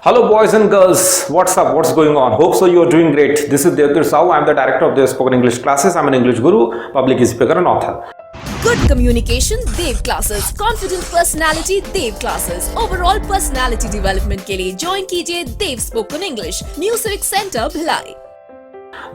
Hello boys and girls, what's up, what's going on? Hope so you are doing great. This is Devkir Sahu, I am the director of the Spoken English classes. I am an English guru, public speaker and author. Good communication, Dev classes. Confident personality, Dev classes. Overall personality development के लिए join कीजिए Dev Spoken English, New Civic Center, Bhilai.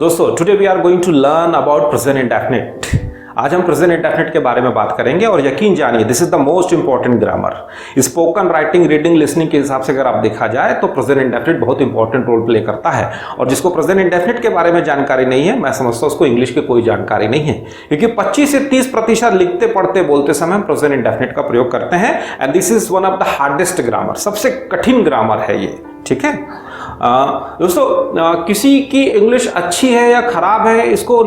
दोस्तों, today we are going to learn about present indefinite. आज हम present indefinite के बारे में बात करेंगे और यकीन जानिए this is the most important grammar. Spoken, writing, reading, listening के हिसाब से अगर आप देखा जाए तो प्रेजेंट इंडेफिनिट बहुत इंपॉर्टेंट रोल प्ले करता है. और जिसको प्रेजेंट इंडेफिनिट के बारे में जानकारी नहीं है, मैं समझता हूं उसको इंग्लिश की कोई जानकारी नहीं है, क्योंकि 25 से 30% लिखते पढ़ते बोलते समय हम प्रेजेंट इंडेफिनिट का प्रयोग करते हैं. And this is one of the hardest grammar, सबसे कठिन ग्रामर है ये. ठीक है दोस्तों, किसी की इंग्लिश अच्छी है या खराब है इसको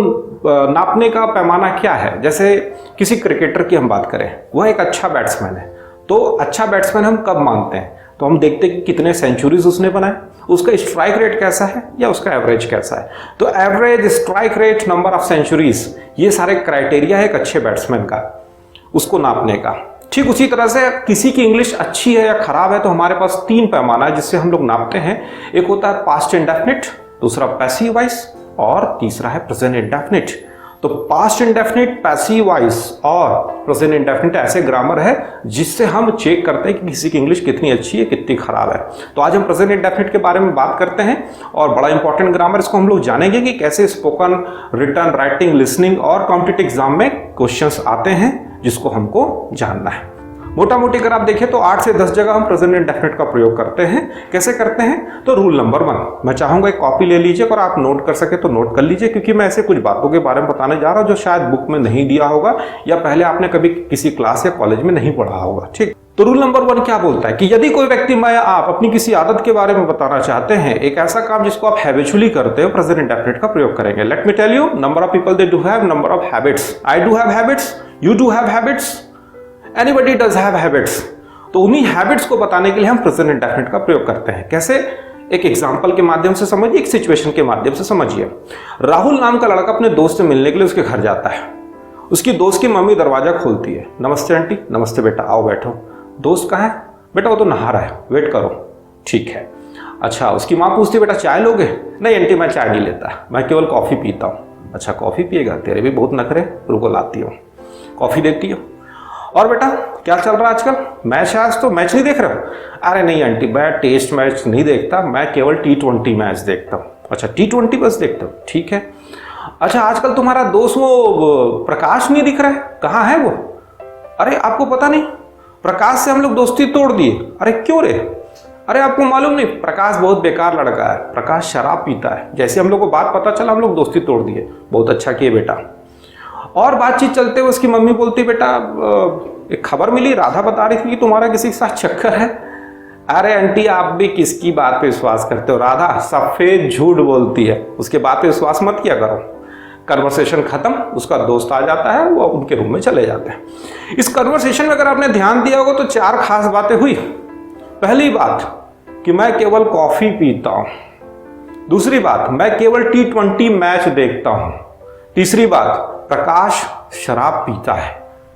नापने का पैमाना क्या है. जैसे किसी क्रिकेटर की हम बात करें, वह एक अच्छा बैट्समैन है, तो अच्छा बैट्समैन हम कब मानते हैं? तो हम देखते हैं कि कितने सेंचुरीज उसने बनाए, उसका स्ट्राइक रेट कैसा है या उसका एवरेज कैसा है. तो average, strike rate, number of centuries, ये सारे क्राइटेरिया है एक अच्छे बैट्समैन का, उसको नापने का. ठीक उसी तरह से किसी की इंग्लिश अच्छी है या खराब है तो हमारे पास 3 पैमाना है जिससे हम लोग नापते हैं. एक होता है पास्ट इंडेफिनिट, दूसरा पैसिव वॉइस और तीसरा है प्रेजेंट इंडेफिनिट. तो पास्ट इंडेफिनिट, पैसिव वॉइस और प्रेजेंट इंडेफिनिट ऐसे ग्रामर है जिससे हम चेक करते हैं कि किसी की इंग्लिश कितनी अच्छी है, कितनी खराब है. तो आज हम प्रेजेंट इंडेफिनिट के बारे में बात करते हैं और बड़ा इंपॉर्टेंट ग्रामर, इसको हम लोग जानेंगे कि कैसे स्पोकन, रिटन, राइटिंग, लिसनिंग और कॉम्पिटिटिव एग्जाम में क्वेश्चंस आते हैं जिसको हमको जानना है. मोटा मोटी अगर आप देखें तो 8 से 10 जगह हम प्रेजेंट इंडेफिनिट का प्रयोग करते हैं. कैसे करते हैं? तो रूल नंबर 1, मैं चाहूंगा एक कॉपी ले लीजिए और आप नोट कर सके तो नोट कर लीजिए, क्योंकि मैं ऐसे कुछ बातों के बारे में बताने जा रहा हूं जो शायद बुक में नहीं दिया होगा या पहले आपने कभी किसी क्लास या कॉलेज में नहीं पढ़ा होगा. ठीक, तो रूल नंबर 1 क्या बोलता है कि यदि कोई व्यक्ति मैं आप अपनी किसी आदत के बारे में बताना चाहते हैं, एक ऐसा काम जिसको आप हैबिचुअली करते हो, प्रेजेंट इंडेफिनिट का प्रयोग करेंगे. Let me tell you, number of people they do have number of habits. I do have habits, you do have habits, anybody does have habits. तो उन्हीं हैबिट्स को बताने के लिए हम प्रेजेंट इंडेफिनिट का प्रयोग करते हैं. कैसे? एक एग्जांपल के माध्यम से समझिए, एक सिचुएशन के माध्यम से समझिए. राहुल नाम का लड़का अपने दोस्त से मिलने के लिए उसके घर जाता है. उसकी दोस्त की मम्मी दरवाजा खोलती है. नमस्ते आंटी. नमस्ते बेटा, आओ बैठो. दोस्त कहाँ है? बेटा वो तो नहा रहा है, वेट करो. ठीक है. अच्छा, उसकी माँ पूछती है बेटा चाय लोगे? नहीं आंटी मैं चाय नहीं लेता, मैं केवल कॉफी पीता हूँ. अच्छा कॉफी पिएगा, तेरे भी बहुत नखरे, रुको लाती हूँ. कॉफी देती हो. और बेटा क्या चल रहा है आजकल? मैच है आज, तो मैच नहीं देख रहे हो? अरे नहीं आंटी, मैं टेस्ट मैच नहीं देखता, मैं केवल T20 मैच देखता हूँ. अच्छा T20 बस देखता हूँ, ठीक है. अच्छा आजकल तुम्हारा दोस्त वो प्रकाश नहीं दिख रहा है, कहाँ है वो? अरे आपको पता नहीं, प्रकाश से हम लोग दोस्ती तोड़ दिए. अरे क्यों रे? अरे आपको मालूम नहीं, प्रकाश बहुत बेकार लड़का है, प्रकाश शराब पीता है. जैसे हम लोग को बात पता चला हम लोग दोस्ती तोड़ दिए. बहुत अच्छा किए बेटा. और बातचीत चलते हुए उसकी मम्मी बोलती बेटा एक खबर मिली, राधा बता रही थी कि तुम्हारा किसी के साथ चक्कर है. अरे आंटी आप भी किसकी बात पे विश्वास करते हो? राधा सफेद झूठ बोलती है, उसके बात पे विश्वास मत किया करो. कन्वर्सेशन खत्म, उसका दोस्त आ जाता है, वो उनके रूम में चले जाते हैं. इस कन्वर्सेशन में अगर आपने ध्यान दिया होगा तो 4 खास बातें हुई. पहली बात कि मैं केवल कॉफी पीता हूं. दूसरी बात, मैं केवल T20 मैच देखता हूं. तीसरी बात, प्रकाश शराब पीता है.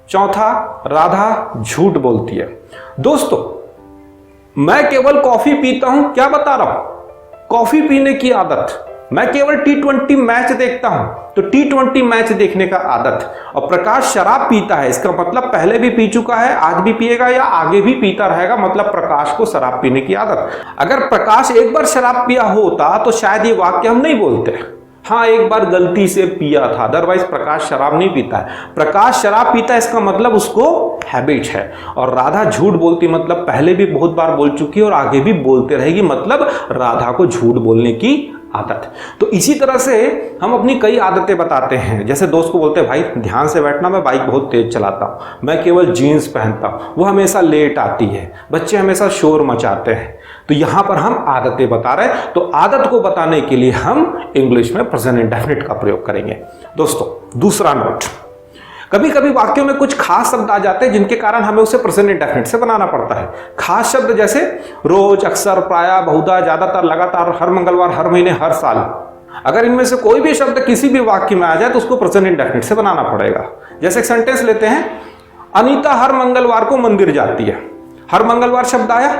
चौथा, राधा झूठ बोलती है. दोस्तों मैं केवल कॉफी पीता हूं, क्या बता रहा हूं? कॉफी पीने की आदत. मैं केवल T20 मैच देखता हूं, तो T20 मैच देखने का आदत. और प्रकाश शराब पीता है, इसका मतलब पहले भी पी चुका है, आज भी पिएगा या आगे भी पीता रहेगा, मतलब प्रकाश को शराब पीने की आदत. अगर प्रकाश एक बार शराब पिया होता तो शायद ये वाक्य हम नहीं बोलते. हाँ एक बार गलती से पिया था, अदरवाइज प्रकाश शराब नहीं पीता है. प्रकाश शराब पीता है, इसका मतलब उसको हैबिट है. और राधा झूठ बोलती मतलब पहले भी बहुत बार बोल चुकी है और आगे भी बोलते रहेगी, मतलब राधा को झूठ बोलने की आदत. तो इसी तरह से हम अपनी कई आदतें बताते हैं. जैसे दोस्त को बोलते हैं भाई ध्यान से बैठना, मैं बाइक बहुत तेज चलाता हूँ, मैं केवल जीन्स पहनता हूँ, वो हमेशा लेट आती है, बच्चे हमेशा शोर मचाते हैं. तो यहां पर हम आदतें बता रहे हैं. तो आदत को बताने के लिए हम इंग्लिश में प्रेजेंट इंडेफिनिट का प्रयोग करेंगे. दोस्तों दूसरा नोट, कभी कभी वाक्यों में कुछ खास शब्द आ जाते हैं जिनके कारण हमें उसे प्रेजेंट इंडेफिनिट से बनाना पड़ता है. खास शब्द जैसे रोज, अक्सर, प्रायः, बहुधा, ज्यादातर, लगातार, हर मंगलवार, हर महीने, हर साल. अगर इनमें से कोई भी शब्द किसी भी वाक्य में आ जाए तो उसको प्रेजेंट इंडेफिनिट से बनाना पड़ेगा. जैसे एक सेंटेंस लेते हैं, अनीता हर मंगलवार को मंदिर जाती है. हर मंगलवार शब्द आया,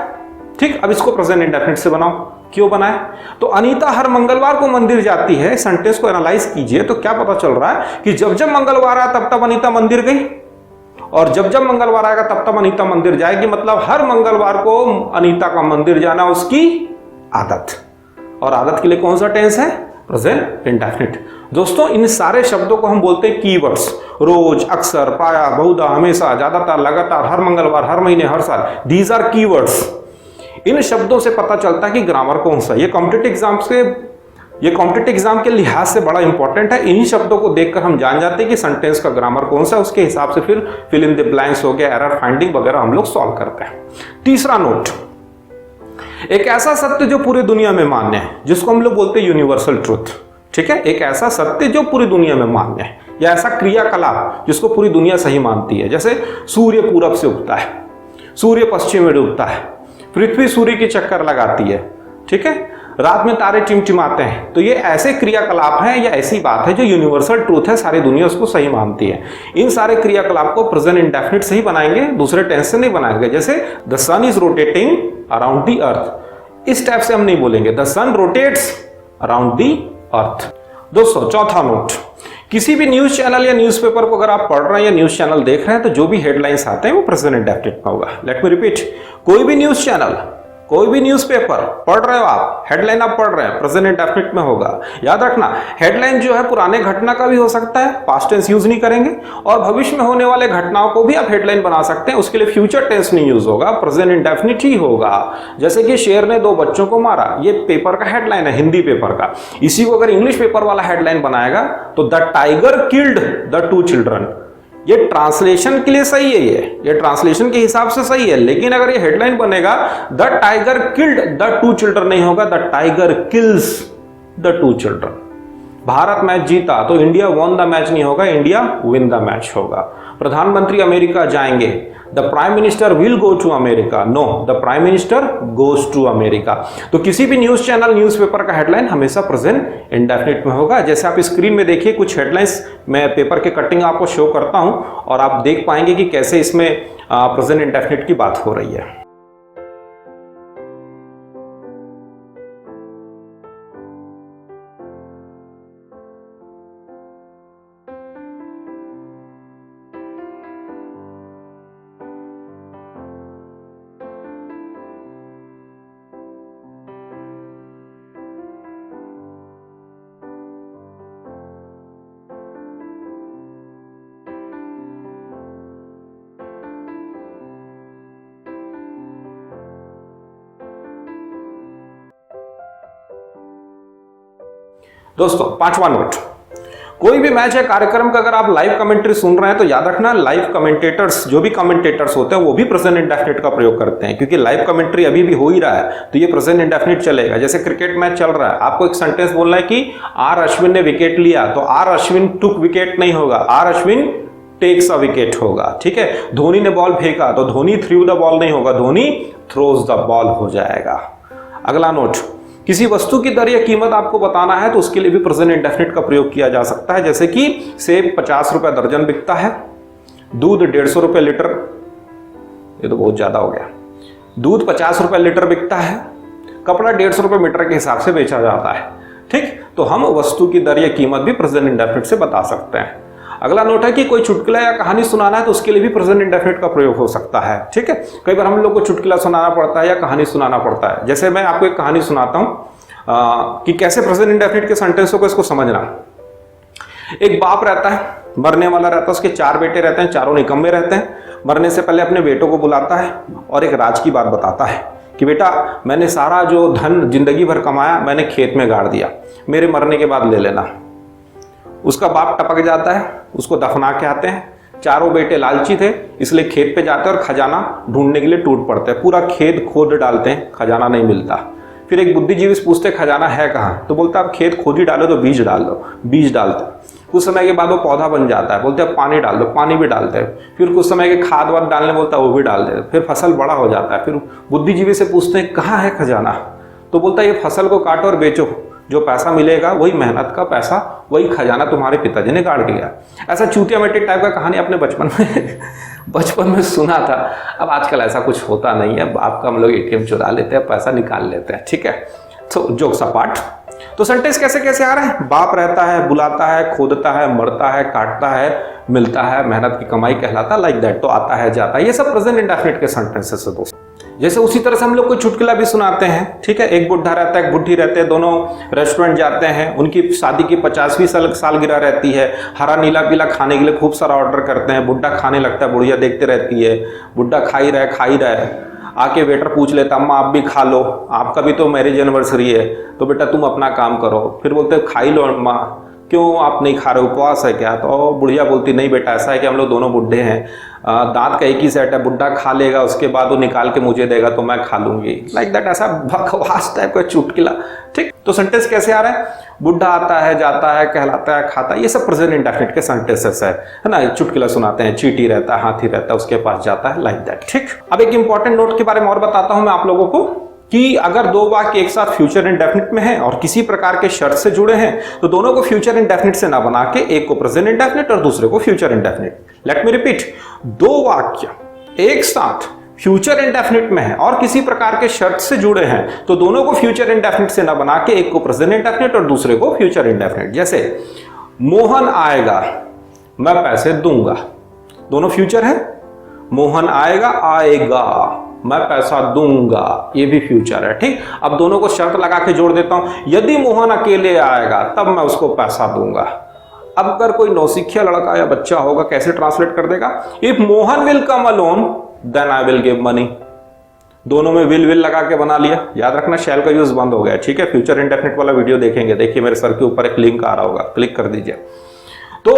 ठीक, अब इसको प्रेजेंट इंडेफिनिट से बनाओ। क्यों बनाए? तो अनीता हर मंगलवार को मंदिर जाती है, सेंटेंस को एनालाइज कीजिए तो क्या पता चल रहा है कि जब जब मंगलवार आया तब तब अनीता मंदिर गई, और जब जब मंगलवार आएगा तब तब अनीता मंदिर जाएगी, मतलब हर मंगलवार को अनीता का मंदिर जाना उसकी आदत। और आदत के लिए कौन सा टेंस है? Present indefinite. दोस्तों इन सारे शब्दों को हम बोलते हैं कीवर्ड्स। रोज, अक्सर, प्रायः, बहुधा, हमेशा, ज्यादातर, लगातार, हर मंगलवार, हर महीने, हर साल, दीज आर कीवर्ड्स। इन शब्दों से पता चलता है कि ग्रामर कौन सा। ये कॉम्पिटिटिव एग्जाम के लिहाज से बड़ा इंपॉर्टेंट है। इन्हीं शब्दों को देखकर हम जान जाते हैं कि सेंटेंस का ग्रामर कौन सा, उसके हिसाब से फिर फिल इन द ब्लैंक्स हो गया, एरर फाइंडिंग वगैरह हम लोग सॉल्व करते हैं। तीसरा नोट, एक ऐसा सत्य जो पूरी दुनिया में मान्य है, जिसको हम लोग बोलते हैं यूनिवर्सल ट्रूथ। ठीक है, एक ऐसा सत्य जो पूरी दुनिया में मान्य है, या ऐसा क्रियाकलाप जिसको पूरी दुनिया सही मानती है। जैसे सूर्य पूरब से उगता है, सूर्य पश्चिम में डूबता है, पृथ्वी सूर्य की चक्कर लगाती है, ठीक है, रात में तारे टिमटिमाते हैं। तो ये ऐसे क्रियाकलाप हैं या ऐसी बात है जो यूनिवर्सल ट्रूथ है, सारी दुनिया उसको सही मानती है। इन सारे क्रियाकलाप को प्रेजेंट इंडेफिनिट से ही बनाएंगे, दूसरे टेंस से नहीं बनाएंगे। जैसे the sun is rotating around the earth, इस टाइप से हम नहीं बोलेंगे, the sun rotates around the earth. दोस्तों चौथा नोट, किसी भी न्यूज चैनल या न्यूज़पेपर को अगर आप पढ़ रहे हैं या न्यूज चैनल देख रहे हैं तो जो भी हेडलाइंस आते हैं वो प्रेजेंट इंडेफिनिट में होगा। लेट मी रिपीट, कोई भी न्यूज चैनल, कोई भी न्यूज़पेपर पढ़ रहे हो आप, हेडलाइन आप पढ़ रहे हैं, प्रेजेंट इंडेफिनिट में होगा। याद रखना, हेडलाइन जो है पुराने घटना का भी हो सकता है, पास्ट टेंस यूज नहीं करेंगे, और भविष्य में होने वाले घटनाओं को भी आप हेडलाइन बना सकते हैं, उसके लिए फ्यूचर टेंस नहीं यूज होगा, प्रेजेंट इंडेफिनिट ही होगा। जैसे कि शेर ने 2 बच्चों को मारा, ये पेपर का हेडलाइन है, हिंदी पेपर का। इसी को अगर इंग्लिश पेपर वाला हेडलाइन बनाएगा तो the tiger killed the 2 children. ये ट्रांसलेशन के लिए सही है, ये ट्रांसलेशन के हिसाब से सही है, लेकिन अगर ये हेडलाइन बनेगा the tiger killed the 2 children नहीं होगा, the tiger kills the 2 children. Bharat match जीता तो इंडिया वॉन द मैच नहीं होगा, इंडिया विन द मैच होगा। प्रधानमंत्री अमेरिका जाएंगे, the prime minister will go to America, no, the prime minister goes to America. तो किसी भी न्यूज चैनल, न्यूज़पेपर का हेडलाइन हमेशा प्रेजेंट इंडेफिनिट में होगा। जैसे आप स्क्रीन में देखिए, कुछ हेडलाइंस मैं पेपर के कटिंग आपको शो करता हूं और आप देख पाएंगे कि कैसे इसमें प्रेजेंट इंडेफिनिट की बात हो रही है। दोस्तों 5वां नोट, कोई भी मैच या कार्यक्रम का अगर आप लाइव कमेंट्री सुन रहे हैं तो याद रखना, लाइव कमेंटेटर्स, जो भी कमेंटेटर्स होते हैं वो भी प्रेजेंट इंडेफिनिट का प्रयोग करते हैं, क्योंकि लाइव कमेंट्री अभी भी हो ही रहा है तो ये प्रेजेंट इंडेफिनिट चलेगा। जैसे क्रिकेट मैच चल रहा है, आपको एक सेंटेंस बोलना है कि आर अश्विन ने विकेट लिया, तो आर अश्विन टुक विकेट नहीं होगा, R Ashwin takes a wicket होगा। ठीक है, धोनी ने बॉल फेंका तो धोनी थ्रू द बॉल नहीं होगा, धोनी थ्रोज द बॉल हो जाएगा। अगला नोट, किसी वस्तु की दर या कीमत आपको बताना है तो उसके लिए भी प्रेजेंट इंडेफिनिट का प्रयोग किया जा सकता है। जैसे कि सेब 50 रुपए दर्जन बिकता है, दूध 150 रुपए लीटर, ये तो बहुत ज्यादा हो गया, दूध 50 रुपए लीटर बिकता है, कपड़ा 150 रुपए मीटर के हिसाब से बेचा जाता है। ठीक, तो हम वस्तु की दर या कीमत भी प्रेजेंट इंडेफिनिट से बता सकते हैं। अगला नोट है कि कोई चुटकुला या कहानी सुनाना है तो उसके लिए भी प्रेजेंट इंडेफिनिट का प्रयोग हो सकता है। ठीक है, कई बार हम लोग को चुटकुला सुनाना पड़ता है या कहानी सुनाना पड़ता है। जैसे मैं आपको एक कहानी सुनाता हूं कि कैसे प्रेजेंट इंडेफिनिट के सेंटेंसों को इसको समझना। एक बाप रहता है, मरने वाला रहता है, उसके 4 बेटे रहते हैं, चारों निकम्मे रहते हैं। मरने से पहले अपने बेटों को बुलाता है और एक राज की बात बताता है कि बेटा, मैंने सारा जो धन जिंदगी भर कमाया मैंने खेत में गाड़ दिया, मेरे मरने के बाद ले लेना। उसका बाप टपक जाता है, उसको दफना के आते हैं। चारों बेटे लालची थे इसलिए खेत पे जाते हैं और खजाना ढूंढने के लिए टूट पड़ते हैं। पूरा खेत खोद डालते हैं, खजाना नहीं मिलता। फिर एक बुद्धिजीवी से पूछते खजाना है कहाँ, तो बोलता आप खेत खोद ही डालो तो बीज डाल दो, बीज डालते। कुछ समय के बाद वो पौधा बन जाता है, बोलते हैं पानी डाल दो, पानी भी डालते हैं। फिर कुछ समय के खाद वाद डालने बोलता है, वो भी डाल दे। फिर फसल बड़ा हो जाता है। फिर बुद्धिजीवी से पूछते हैं कहाँ है खजाना, तो बोलता है ये फसल को काटो और बेचो, जो पैसा मिलेगा वही मेहनत का पैसा, वही खजाना तुम्हारे पिताजी ने गाड़ दिया। ऐसा चूतिया मेटे टाइप का कहानी अपने बचपन में सुना था। अब आजकल ऐसा कुछ होता नहीं है, बाप का हम लोग एटीएम चुरा लेते हैं, पैसा निकाल लेते हैं, ठीक है। तो जोक्स अपार्ट, तो सेंटेंस कैसे कैसे आ रहे हैं? बाप रहता है, बुलाता है, खोदता है, मरता है, काटता है, मिलता है, मेहनत की कमाई कहलाता, लाइक दैट। तो आता है, जाता है, ये सब प्रेजेंट इंडेफिनिट के सेंटेंसेस है दोस्तों। जैसे उसी तरह से हम लोग कोई चुटकुला भी सुनाते हैं, ठीक है। एक बुढ़ा रहता है, एक बुढ़ी रहते हैं, दोनों रेस्टोरेंट जाते हैं, उनकी शादी की 50वीं सालगिरह रहती है, हरा नीला पीला खाने के लिए खूब सारा ऑर्डर करते हैं, बुढ़ा खाने लगता है, बुढ़िया देखते रहती है, बुढ़ा खा ही रहे, आके वेटर पूछ लेता, अम्मा आप भी खा लो, आपका भी तो मैरिज एनिवर्सरी है, तो बेटा तुम अपना काम करो। फिर बोलते खा ही लो अम्मा, क्यों आप नहीं खा रहे, उपवास है क्या? तो बुढ़िया बोलती नहीं बेटा, ऐसा है कि हम लोग दोनों बुढ़े हैं, दांत का एक ही सेट है, बुढ़ा खा लेगा, उसके बाद वो निकाल के मुझे देगा तो मैं खा लूंगी, लाइक दैट। ऐसा बकवास टाइप का चुटकुला, ठीक। तो सेंटेंस कैसे आ रहा है? बुढ़ा आता है, जाता है, कहलाता है, खाता है, ये सब प्रेजेंट इंडेफिनिट के सेंटेंसेस है ना। चुटकुला सुनाते हैं, चींटी रहता है, हाथी रहता है, उसके पास जाता है, लाइक दैट, ठीक। अब एक इंपॉर्टेंट नोट के बारे में और बताता हूं मैं आप लोगों को कि अगर दो वाक्य एक साथ फ्यूचर इंडेफिनिट में हैं और किसी प्रकार के शर्त से जुड़े हैं तो दोनों को फ्यूचर इंडेफिनिट से ना बना के एक को प्रेजेंट इंडेफिनिट और दूसरे को future indefinite. Late me repeat, दो वाक्य एक साथ फ्यूचर इंडेफिनिट में है और किसी प्रकार के शर्त से जुड़े हैं तो दोनों को फ्यूचर इंडेफिनिट से ना बना के एक को प्रेजेंट इंडेफिनिट और दूसरे को फ्यूचर इंडेफिनिट। जैसे मोहन आएगा, मैं पैसे दूंगा, दोनों फ्यूचर है। मोहन आएगा, मैं पैसा दूंगा, ये भी फ्यूचर है, ठीक। अब दोनों को शर्त लगा के जोड़ देता हूं, यदि मोहन अकेले आएगा तब मैं उसको पैसा दूंगा। अब अगर कोई नौसिखिया लड़का या बच्चा होगा, कैसे ट्रांसलेट कर देगा? If Mohan will come alone then I will give money. दोनों में विल लगा के बना लिया। याद रखना, शैल का यूज बंद हो गया, ठीक है। फ्यूचर इंडेफिनिट वाला वीडियो देखेंगे, देखिए मेरे सर के ऊपर एक लिंक आ रहा होगा, क्लिक कर दीजिए। तो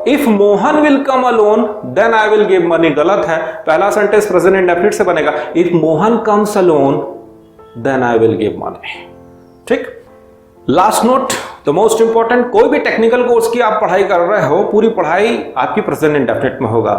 if Mohan will come alone then I will give money, गलत है। पहला सेंटेंस प्रेजेंट इंडेफिनिट से बनेगा, if Mohan comes alone then I will give money, ठीक। Last note, the most important, कोई भी टेक्निकल कोर्स की आप पढ़ाई कर रहे हो, पूरी पढ़ाई आपकी प्रेजेंट इंडेफिनिट में होगा,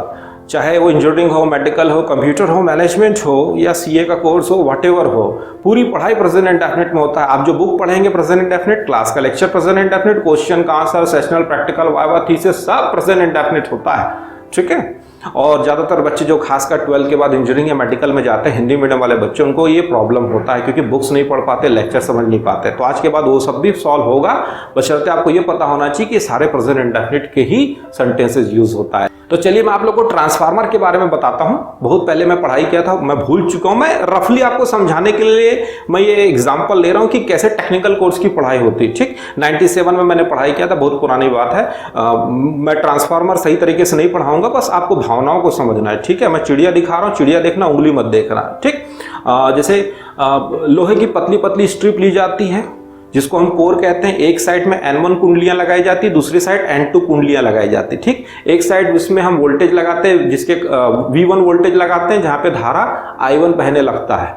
चाहे वो इंजीनियरिंग हो, मेडिकल हो, कंप्यूटर हो, मैनेजमेंट हो या सीए का कोर्स हो, व्हाटएवर हो, पूरी पढ़ाई प्रेजेंट इंडेफिनिट में होता है। आप जो बुक पढ़ेंगे प्रेजेंट इंडेफिनिट, क्लास का लेक्चर प्रेजेंट इंडेफिनिट, क्वेश्चन का answer, sessional, practical, viva, thesis सब प्रेजेंट इंडेफिनिट होता है, ठीक है। और ज्यादातर बच्चे जो खासकर 12 के बाद इंजीनियरिंग या मेडिकल में जाते हैं, हिंदी मीडियम वाले बच्चे, उनको ये प्रॉब्लम होता है क्योंकि बुक्स नहीं पढ़ पाते, लेक्चर समझ नहीं पाते। तो आज के बाद वो सब भी सॉल्व होगा, बशर्ते आपको ये पता होना चाहिए कि सारे प्रेजेंट इंडेफिनिट के ही सेंटेंसेस यूज होता है। तो चलिए मैं आप लोगों को ट्रांसफार्मर के बारे में बताता हूं। बहुत पहले मैं पढ़ाई किया था, मैं भूल चुका हूं। मैं रफली आपको समझाने के लिए मैं ये एग्जांपल ले रहा हूं कि कैसे टेक्निकल कोर्स की पढ़ाई होती है, ठीक। 97 में मैंने पढ़ाई किया था, बहुत पुरानी बात है। मैं ट्रांसफार्मर सही तरीके से नहीं पढ़ाऊंगा, बस आपको भावनाओं को समझना है, ठीक है। मैं चिड़िया दिखा रहा हूं, चिड़िया देखना, उंगली मत देखना, ठीक। जैसे लोहे की पतली पतली स्ट्रिप ली जाती है जिसको हम कोर कहते हैं। एक साइड में N1 कुंडलियां लगाई जाती, दूसरी साइड N2 कुंडलियां लगाई जाती, ठीक। एक साइड इसमें हम वोल्टेज लगाते हैं, जिसके V1 वोल्टेज लगाते हैं, जहां पे धारा I1 बहने लगता है,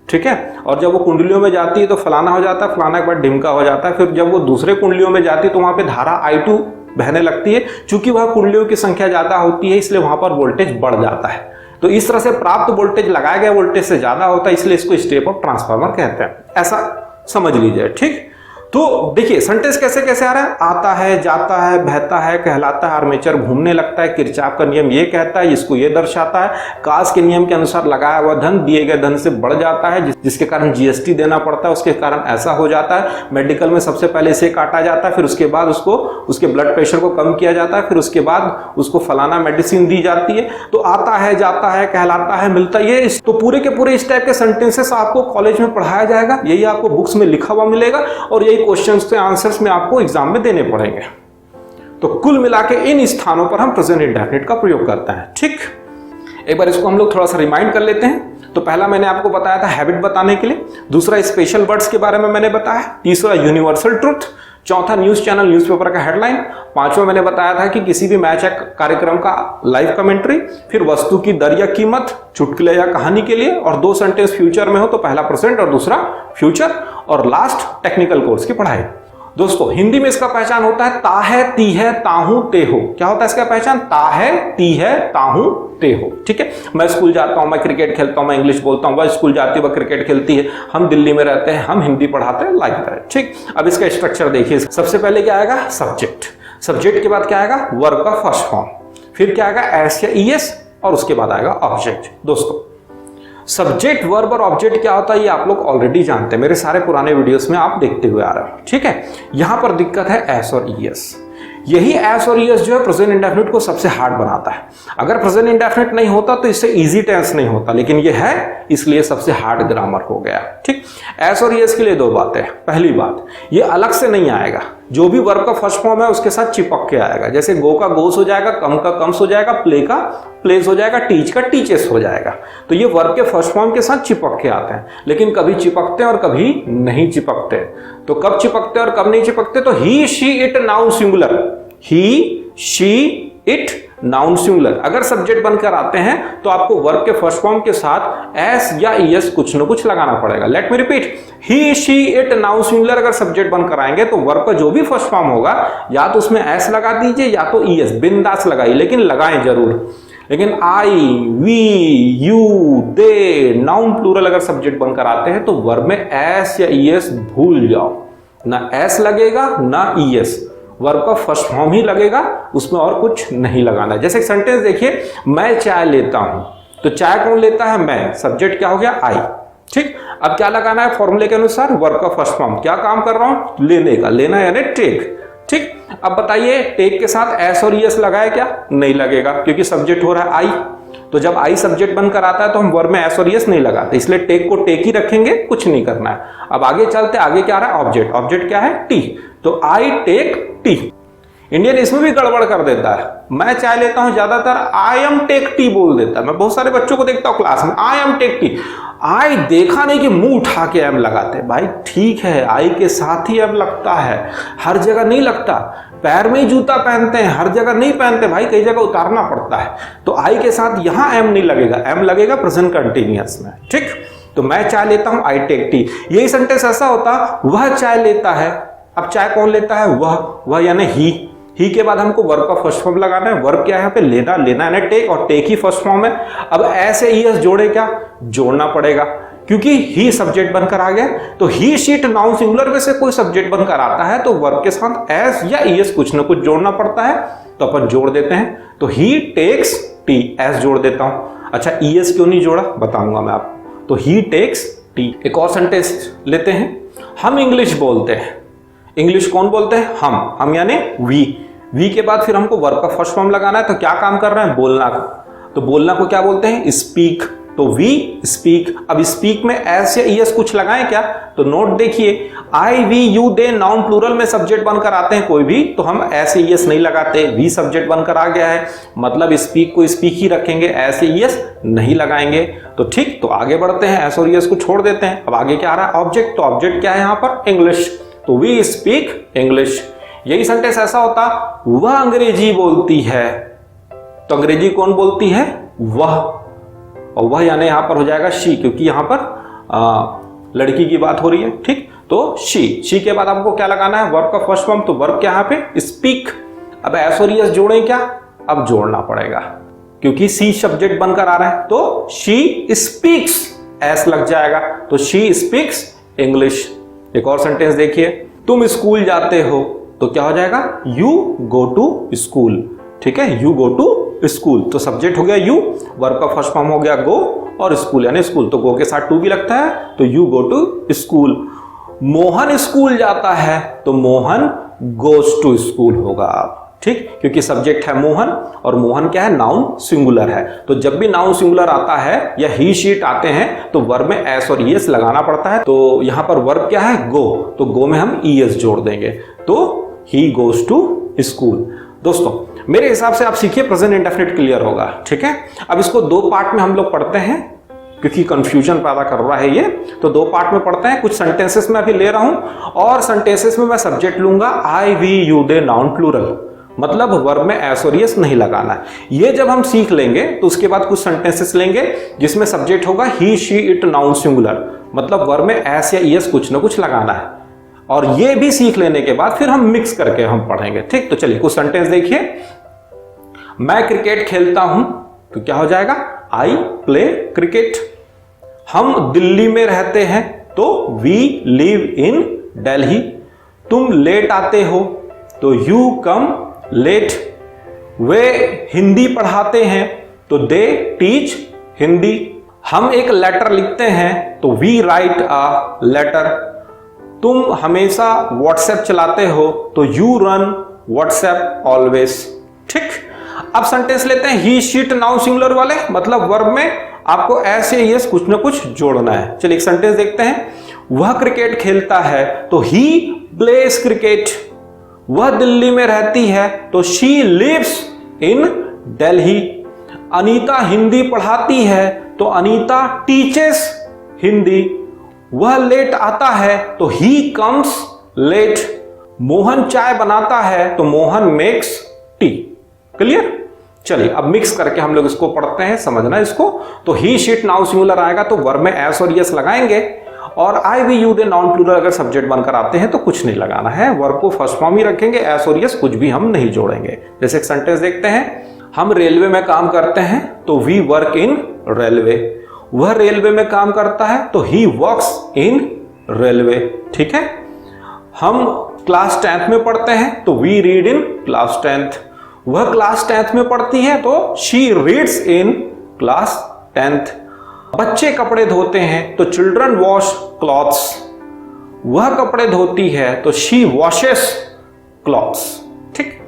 ठीक है। और जब वो कुंडलियों में जाती है तो फलाना हो जाता है, फलाना के बाद ढिमका हो जाता है। फिर जब वो दूसरे कुंडलियों में जाती है तो वहां पे धारा I2 बहने लगती है। चूंकि वह कुंडलियों की संख्या ज्यादा होती है इसलिए वहां पर वोल्टेज बढ़ जाता है। तो इस तरह से प्राप्त वोल्टेज लगाया गया वोल्टेज से ज्यादा होता है, इसलिए इसको स्टेप अप ट्रांसफार्मर कहते हैं। ऐसा समझ लीजिए, ठीक। तो देखिए सेंटेंस कैसे कैसे आ रहा है, आता है, जाता है, बहता है, कहलाता है, आर्मेचर घूमने लगता है, किरचॉफ का नियम ये कहता है, इसको ये दर्शाता है, कास के नियम के अनुसार लगाया हुआ धन दिए गए धन से बढ़ जाता है, जिसके कारण जीएसटी देना पड़ता है, उसके कारण ऐसा हो जाता है। मेडिकल में सबसे पहले इसे काटा जाता है, फिर उसके बाद उसको उसके ब्लड प्रेशर को कम किया जाता है, फिर उसके बाद उसको फलाना मेडिसिन दी जाती है। तो आता है, जाता है, कहलाता है, मिलता है, ये तो पूरे के पूरे इस टाइप के सेंटेंसेस आपको कॉलेज में पढ़ाया जाएगा, यही आपको बुक्स में लिखा हुआ मिलेगा और यही क्वेश्चंस के आंसर्स में आपको एग्जाम में देने पड़ेंगे। तो कुल मिला के इन स्थानों पर हम प्रेजेंट इंडेफिनिट का प्रयोग करते हैं, ठीक। एक बार इसको हम लोग थोड़ा सा रिमाइंड कर लेते हैं। तो पहला मैंने आपको बताया था हैबिट बताने के लिए, दूसरा स्पेशल वर्ड्स के बारे में मैंने बताया, तीसरा यूनिवर्सल ट्रुथ, चौथा न्यूज चैनल न्यूज़पेपर का हेडलाइन, पांचवा मैंने बताया था कि किसी भी मैच या कार्यक्रम का लाइव कमेंट्री, फिर वस्तु की दर या कीमत, चुटकुले या कहानी के लिए, और दो सेंटेंस फ्यूचर में हो तो पहला प्रेजेंट और दूसरा फ्यूचर, और लास्ट टेक्निकल कोर्स की पढ़ाई। दोस्तों हिंदी में इसका पहचान होता है ता है, ती है, ताहू, ते हो। क्या होता है इसका पहचान? ता है, ती है, ताहू, ते हो। ठीक है, मैं स्कूल जाता हूं, मैं क्रिकेट खेलता हूं, मैं इंग्लिश बोलता हूं, वह स्कूल जाती है, वह क्रिकेट खेलती है, हम दिल्ली में रहते हैं, हम हिंदी पढ़ाते हैं, लाइक दैट। ठीक, अब इसका स्ट्रक्चर देखिए। सबसे पहले क्या आएगा? सब्जेक्ट। सब्जेक्ट के बाद क्या आएगा? वर्ब का फर्स्ट फॉर्म। फिर क्या आएगा? एस या ईएस, और उसके बाद आएगा ऑब्जेक्ट। दोस्तों सब्जेक्ट, वर्ब और ऑब्जेक्ट क्या होता है ये आप लोग ऑलरेडी जानते हैं, मेरे सारे पुराने वीडियोस में आप देखते हुए आ रहे हो। ठीक है, यहां पर दिक्कत है एस और ईएस। यही एस और ईएस जो है प्रेजेंट इंडेफिनिट को सबसे हार्ड बनाता है। अगर प्रेजेंट इंडेफिनिट नहीं होता तो इससे इजी टेंस नहीं होता, लेकिन ये है इसलिए सबसे हार्ड ग्रामर हो गया। ठीक, एस और ईएस के लिए दो बातें। पहली बात, ये अलग से नहीं आएगा, जो भी वर्ब का फर्स्ट फॉर्म है उसके साथ चिपक के आएगा। जैसे गो का गोस हो जाएगा, कम का कम्स हो जाएगा, प्ले का प्लेस हो जाएगा, टीच का टीचेस हो जाएगा। तो ये वर्ब के फर्स्ट फॉर्म के साथ चिपक के आते हैं, लेकिन कभी चिपकते हैं और कभी नहीं चिपकते। तो कब चिपकते और कब नहीं चिपकते? तो he, she, it noun singular, he, she, it noun singular अगर सब्जेक्ट बनकर आते हैं तो आपको वर्ब के फर्स्ट फॉर्म के साथ एस या ईएस कुछ न कुछ लगाना पड़ेगा। Late me repeat, he, she, it noun singular अगर सब्जेक्ट बनकर आएंगे तो वर्ब का जो भी फर्स्ट फॉर्म होगा या तो उसमें एस लगा दीजिए या तो ईएस, बिंदास लगाइए, लेकिन लगाएं जरूर। लेकिन I, we, you, they noun plural अगर सब्जेक्ट बनकर आते हैं तो वर्ब में एस या ईएस भूल जाओ, ना एस लगेगा ना ईएस, वर्ब का फर्स्ट फॉर्म ही लगेगा, उसमें और कुछ नहीं लगाना। जैसे एक सेंटेंस देखिए, मैं चाय लेता हूं, तो चाय कौन लेता है? मैं। सब्जेक्ट क्या हो गया? आई। ठीक, अब क्या लगाना है? फॉर्मूले के अनुसार वर्ब का फर्स्ट फॉर्म। क्या काम कर रहा हूं? लेने का, लेना यानी टेक। ठीक, अब बताइए टेक के साथ एस और ईएस लगाए क्या? नहीं लगेगा, क्योंकि सब्जेक्ट हो रहा है आई। तो जब आई सब्जेक्ट बनकर आता है तो हम वर्ब में एस और ईएस नहीं लगाते, इसलिए टेक को टेक ही रखेंगे, कुछ नहीं करना है। अब आगे चलते, आगे क्या आ रहा है? ऑब्जेक्ट। ऑब्जेक्ट क्या है? टी। तो आई टेक टी। इंडियन इसमें भी गड़बड़ कर देता है, मैं चाय लेता हूं ज्यादातर आई एम टेक टी बोल देता है। मैं बहुत सारे बच्चों को देखता हूं क्लास में, आई एम टेक टी। आई देखा नहीं कि मुंह उठा के एम लगाते। भाई ठीक है, आई के साथ ही एम लगता है, हर जगह नहीं लगता। पैर में ही जूता पहनते हैं, हर जगह नहीं पहनते भाई, कई जगह उतारना पड़ता है। तो आई के साथ यहां एम नहीं लगेगा, एम लगेगा प्रेजेंट कंटिन्यूअस में। ठीक, तो मैं चाय लेता हूं, आई टेक टी। यही सेंटेंस ऐसा होता, वह चाय लेता है। अब चाय कौन लेता है? वह यानी ही के बाद हमको वर्ब का फर्स्ट फॉर्म लगाना है। वर्ब क्या है यहाँ पे? लेना, लेना यानी टेक, और टेक ही फर्स्ट फॉर्म है। अब ऐसे ईएस जोड़े क्या? जोड़ना पड़ेगा, क्योंकि ही सब्जेक्ट बनकर आ गया। तो he, she, it noun singular में से कोई सब्जेक्ट बनकर आता है तो वर्ब के साथ एस या ईएस कुछ ना कुछ जोड़ना पड़ता है, तो अपन जोड़ देते हैं। तो ही टेक्स टी, एस जोड़ देता हूं। अच्छा, ईएस क्यों नहीं जोड़ा बताऊंगा मैं आपको। तो ही टेक्स टी। एक और सेंटेंस लेते हैं, हम इंग्लिश बोलते हैं। इंग्लिश कौन बोलते हैं? हम यानी वी के बाद फिर हमको वर्ब का फर्स्ट फॉर्म लगाना है। तो क्या काम कर रहे हैं? बोलना का। तो बोलना को क्या बोलते हैं? स्पीक। तो वी स्पीक। अब स्पीक में एस या ईएस कुछ लगाएं क्या? तो नोट देखिए, I, we, you, they noun plural में सब्जेक्ट बनकर आते हैं कोई भी, तो हम एस या ईएस नहीं लगाते। वी सब्जेक्ट बनकर आ गया है, मतलब स्पीक को स्पीक ही रखेंगे, एस या ईएस नहीं लगाएंगे। तो ठीक, तो आगे बढ़ते हैं, एस और ईएस को छोड़ देते हैं। अब आगे क्या आ रहा है? ऑब्जेक्ट। तो ऑब्जेक्ट क्या है यहाँ पर? इंग्लिश। तो वी स्पीक इंग्लिश। यही सेंटेंस ऐसा होता, वह अंग्रेजी बोलती है। तो अंग्रेजी कौन बोलती है? वह। और वह यानी यहां पर हो जाएगा शी, क्योंकि यहां पर लड़की की बात हो रही है। ठीक, तो शी के बाद आपको क्या लगाना है? वर्ब का फर्स्ट फॉर्म। तो वर्ब क्या यहां पे? स्पीक। अब एस और ईएस जोड़ें क्या? अब जोड़ना पड़ेगा, क्योंकि सी सब्जेक्ट बनकर आ रहा है। तो शी स्पीक्स, एस लग जाएगा, तो शी स्पीक्स इंग्लिश। एक और सेंटेंस देखिए, तुम स्कूल जाते हो। तो क्या हो जाएगा? You go to school. ठीक है, यू गो टू स्कूल। तो सब्जेक्ट हो गया यू, वर्ब का फर्स्ट फॉर्म हो गया गो, और स्कूल यानी स्कूल। तो गो के साथ टू भी लगता है, तो you go to school. Mohan school जाता है, तो मोहन गोज टू स्कूल होगा आप। ठीक, क्योंकि सब्जेक्ट है मोहन, और मोहन क्या है? नाउन सिंगुलर है। तो जब भी नाउन सिंगुलर आता है या ही, शीट आते हैं तो वर्ब में एस और ईएस लगाना पड़ता है। तो यहां पर वर्ब क्या है? गो। तो गो में हम ईएस जोड़ देंगे, तो ही गोज टू स्कूल। दोस्तों मेरे हिसाब से आप सीखिए, प्रेजेंट इंडेफिनिट क्लियर होगा। ठीक है, अब इसको दो पार्ट में हम लोग पढ़ते हैं, क्योंकि कंफ्यूजन पैदा कर रहा है ये। तो दो पार्ट में पढ़ते हैं। कुछ सेंटेंसेस में अभी ले रहा हूं, और सेंटेंसेस में मैं सब्जेक्ट लूंगा I, we, you, they noun plural, मतलब वर्ब में एस और ईएस नहीं लगाना है। ये जब हम सीख लेंगे तो उसके बाद कुछ सेंटेंसेस लेंगे जिसमें सब्जेक्ट होगा ही, शी, इट नाउन सिंगुलर, मतलब वर्ब में एस या ईएस कुछ ना कुछ लगाना है। और ये भी सीख लेने के बाद फिर हम मिक्स करके हम पढ़ेंगे। ठीक, तो चलिए कुछ सेंटेंस देखिए। मैं क्रिकेट खेलता हूं तो क्या हो जाएगा, आई प्ले क्रिकेट। हम दिल्ली में रहते हैं तो वी लिव इन दिल्ली। तुम लेट आते हो तो यू कम लेट। वे हिंदी पढ़ाते हैं तो दे टीच हिंदी। हम एक लेटर लिखते हैं तो वी राइट अ लेटर। तुम हमेशा व्हाट्सएप चलाते हो तो यू रन व्हाट्सएप ऑलवेज। ठीक, अब सेंटेंस लेते हैं ही शीट नाउन सिंगुलर वाले, मतलब वर्ब में आपको ऐसे यस कुछ ना कुछ जोड़ना है। चलिए एक सेंटेंस देखते हैं। वह क्रिकेट खेलता है तो ही प्लेज क्रिकेट। वह दिल्ली में रहती है तो she lives in Delhi. Anita Hindi पढ़ाती है तो अनीता टीचेस हिंदी। वह लेट आता है तो ही कम्स लेट। मोहन चाय बनाता है तो मोहन मेक्स टी। क्लियर? चलिए अब मिक्स करके हम लोग इसको पढ़ते हैं, समझना इसको। तो ही शीट नाउन सिंगुलर आएगा तो वर्ब में एस और यस लगाएंगे, और I we you they noun plural अगर सब्जेक्ट बनकर आते हैं तो कुछ नहीं लगाना है, वर्ब को फर्स्ट फॉर्म ही रखेंगे, एस और यस कुछ भी हम नहीं जोड़ेंगे। जैसे एक सेंटेंस देखते हैं। हम रेलवे में काम करते हैं तो वी वर्क इन रेलवे। वह रेलवे में काम करता है तो ही वर्क्स इन रेलवे। ठीक है। हम क्लास 10th में पढ़ते हैं तो we read in class 10th। वह क्लास 10th में पढ़ती है तो she reads in class 10th। बच्चे कपड़े धोते हैं तो चिल्ड्रन वॉश क्लॉथ्स। वह कपड़े धोती है तो शी वॉशेस क्लॉथ्स। ठीक,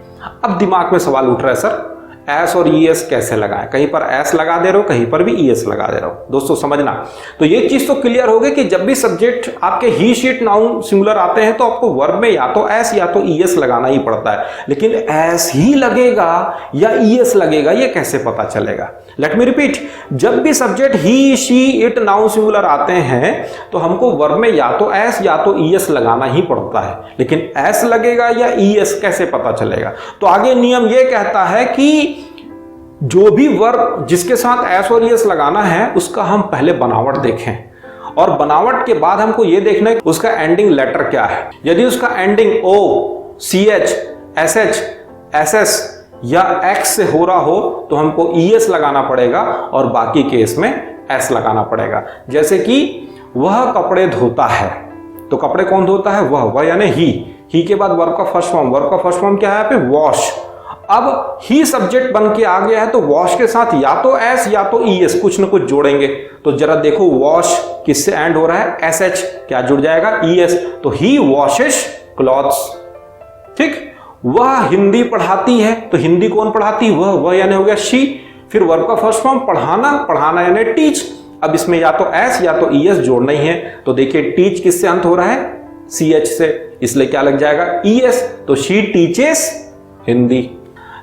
अब दिमाग में सवाल उठ रहा है सर एस और ईएस कैसे लगाएं, कहीं पर एस लगा दे रहे हो कहीं पर भी ईएस लगा दे रहे हो। दोस्तों समझना, तो ये चीज तो क्लियर हो गई कि जब भी सब्जेक्ट आपके ही शीट नाउन सिंगुलर आते हैं तो आपको वर्ब में या तो एस या तो ईएस लगाना ही पड़ता है, लेकिन एस ही लगेगा या ईएस लगेगा ये कैसे पता चलेगा। लेट मी रिपीट, जब भी subject he she it noun singular आते हैं तो हमको वर्ब में या तो एस या तो ईएस लगाना ही पड़ता है, लेकिन एस लगेगा या ईएस कैसे पता चलेगा। तो आगे नियम ये कहता है कि जो भी वर्ब जिसके साथ एस और ईएस लगाना है उसका हम पहले बनावट देखें, और बनावट के बाद हमको यह देखना है उसका एंडिंग लेटर क्या है। यदि उसका एंडिंग ओ, सीएच, एसएच, एसएस या एक्स से हो रहा हो तो हमको ईएस लगाना पड़ेगा और बाकी केस में एस लगाना पड़ेगा। जैसे कि वह कपड़े धोता है तो कपड़े कौन धोता है, वह यानी ही के बाद वर्ब का फर्स्ट फॉर्म, वर्ब का फर्स्ट फॉर्म क्या है यहाँ पे, वॉश। अब ही सब्जेक्ट बन के आ गया है तो वॉश के साथ या तो एस या तो ईएस कुछ ना कुछ जोड़ेंगे। तो जरा देखो वॉश किससे एंड हो रहा है, एसएच, क्या जुड़ जाएगा, ईएस। तो ही वॉशेस क्लॉथ्स। ठीक, वह हिंदी पढ़ाती है तो हिंदी कौन पढ़ाती, वह यानी हो गया शी। फिर वर्ब का फर्स्ट फॉर्म पढ़ाना यानी टीच। अब इसमें या तो एस या तो ईएस जोड़ना ही है। तो देखिए टीच किससे अंत हो रहा है, सीएच से, इसलिए क्या लग जाएगा, ईएस। तो शी टीचेस हिंदी।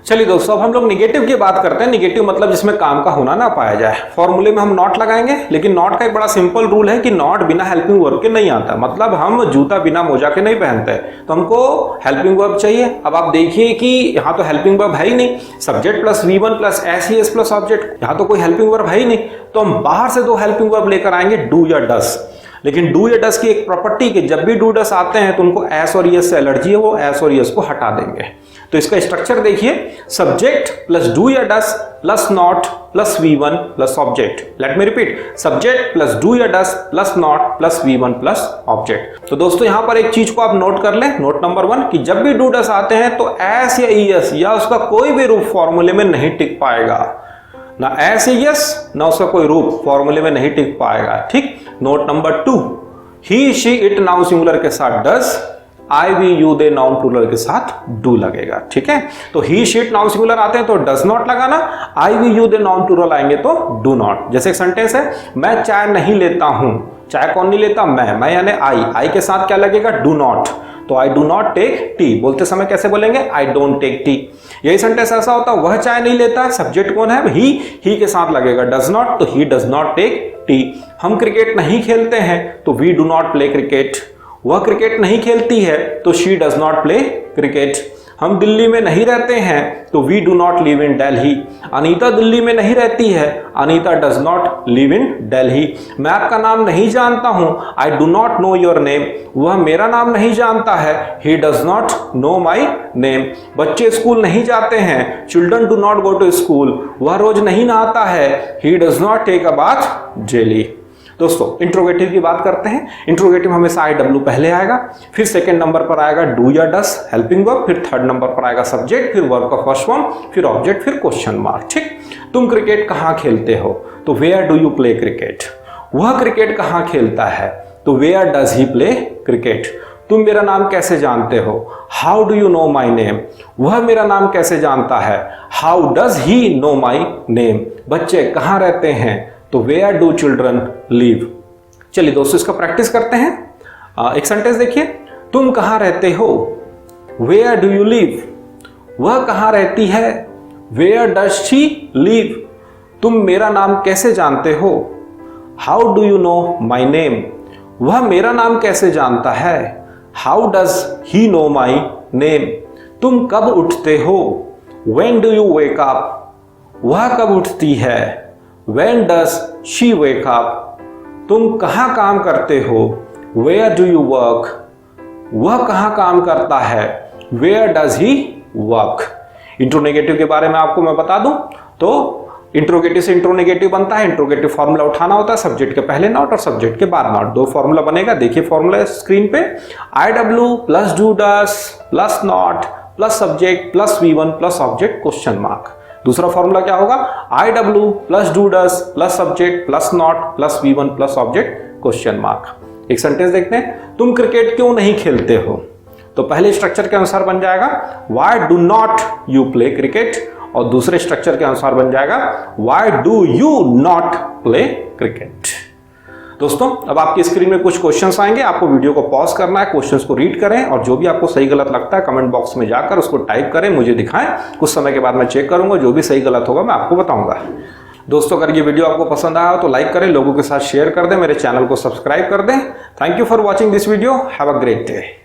चलिए दोस्तों अब हम लोग निगेटिव की बात करते हैं। निगेटिव मतलब जिसमें काम का होना ना पाया जाए। फॉर्मूले में हम नॉट लगाएंगे, लेकिन नॉट का एक बड़ा सिंपल रूल है कि नॉट बिना हेल्पिंग वर्ब के नहीं आता। मतलब हम जूता बिना मोजा के नहीं पहनते, तो हमको हेल्पिंग वर्ब चाहिए। अब आप देखिए कि यहाँ तो हेल्पिंग वर्ब है ही नहीं, subject plus V1 plus SES plus object, यहाँ तो कोई हेल्पिंग वर्ब है ही नहीं। तो हम बाहर से दो हेल्पिंग वर्ब लेकर आएंगे, डू या डस। लेकिन डू या डस की एक प्रॉपर्टी कि जब भी डू डस आते हैं तो उनको एस और ईएस से एलर्जी है, वो एस और ईएस को हटा देंगे। तो इसका स्ट्रक्चर देखिए, सब्जेक्ट प्लस डू या does plus not plus V1 plus object. Let me repeat, subject plus do या does plus not plus V1 plus object. तो दोस्तों यहां पर एक चीज को आप नोट कर लें, नोट नंबर 1 कि जब भी डू डस आते हैं तो एस या ईएस या उसका कोई भी रूप फॉर्मूले में नहीं टिक पाएगा। ना एस यस ना उसका कोई रूप फॉर्मूले में नहीं टिक पाएगा। ठीक। Note number 2, he she it noun singular के साथ does, I we you they noun plural के साथ डू लगेगा। ठीक है। तो he she it noun singular आते हैं तो डस नॉट लगाना, I we you they noun plural आएंगे तो डू नॉट। जैसे एक सेंटेंस है, मैं चाय नहीं लेता हूं। चाय कौन नहीं लेता, मैं यानी आई के साथ क्या लगेगा, डू नॉट। तो I do not take tea, बोलते समय कैसे बोलेंगे, आई डोंट टेक टी। यही सेंटेंस ऐसा होता है, वह चाय नहीं लेता, सब्जेक्ट कौन है, ही के साथ लगेगा डज नॉट, तो he does not take tea. हम क्रिकेट नहीं खेलते हैं तो we do not play cricket. वह क्रिकेट नहीं खेलती है तो she does not play cricket. हम दिल्ली में नहीं रहते हैं तो we do not live in Delhi. Anita Delhi में नहीं रहती है, Anita does not live in Delhi. मैं आपका नाम नहीं जानता हूं, I do not know your name. वह मेरा नाम नहीं जानता है, he does not know my name. बच्चे स्कूल नहीं जाते हैं, children do not go to school. वह रोज नहीं नहाता है, he does not take a bath daily. दोस्तों इंट्रोगेटिव की बात करते हैं। इंट्रोगेटिव हमेशा IW पहले आएगा, फिर सेकंड नंबर पर आएगा डू या डस हेल्पिंग वर्ब, फिर थर्ड नंबर पर आएगा सब्जेक्ट, फिर वर्ब का फर्स्ट फॉर्म, फिर ऑब्जेक्ट, फिर क्वेश्चन मार्क। ठीक, तुम क्रिकेट कहाँ खेलते हो तो where do you play cricket. वह क्रिकेट कहाँ खेलता है तो where does he play cricket. तुम मेरा नाम कैसे जानते हो, how do you know my name. वह मेरा नाम कैसे जानता है, how does he know my name. बच्चे कहाँ रहते हैं तो वेयर डू चिल्ड्रन लिव। चलिए दोस्तों इसका प्रैक्टिस करते हैं। एक सेंटेंस देखिए, तुम कहाँ रहते हो, वेयर डू यू लिव। वह कहाँ रहती है, वेयर डज शी लिव। तुम मेरा नाम कैसे जानते हो, how do you know my name. वह मेरा नाम कैसे जानता है, how does he know my name. तुम कब उठते हो, when do you wake up. वह कब उठती है, When does she wake up? तुम कहाँ काम करते हो, Where do you work? वह कहाँ काम करता है, Where does he work? इंट्रोनेगेटिव के बारे में आपको मैं बता दूं तो इंट्रोगेटिव से इंट्रोनेगेटिव बनता है। इंट्रोगेटिव फॉर्मूला उठाना होता है, सब्जेक्ट के पहले नॉट और सब्जेक्ट के बाद नॉट। दो फॉर्मूला बनेगा, देखिए फॉर्मूला स्क्रीन पे, IW plus do does plus not plus subject plus V1 plus object question mark. दूसरा फॉर्मूला क्या होगा, IW plus do does plus subject plus not plus V1 plus object question mark. एक sentence देखते हैं, तुम cricket क्यों नहीं खेलते हो तो पहले स्ट्रक्चर के अनुसार बन जाएगा why do not you play cricket, और दूसरे स्ट्रक्चर के अनुसार बन जाएगा why do you not play cricket. दोस्तों अब आपकी स्क्रीन में कुछ क्वेश्चंस आएंगे, आपको वीडियो को पॉज करना है, क्वेश्चंस को रीड करें और जो भी आपको सही गलत लगता है कमेंट बॉक्स में जाकर उसको टाइप करें, मुझे दिखाएं। कुछ समय के बाद मैं चेक करूंगा, जो भी सही गलत होगा मैं आपको बताऊंगा। दोस्तों अगर ये वीडियो आपको पसंद आया हो तो लाइक करें, लोगों के साथ शेयर कर दें, मेरे चैनल को सब्सक्राइब कर दें। Thank you for watching this video, have a great day.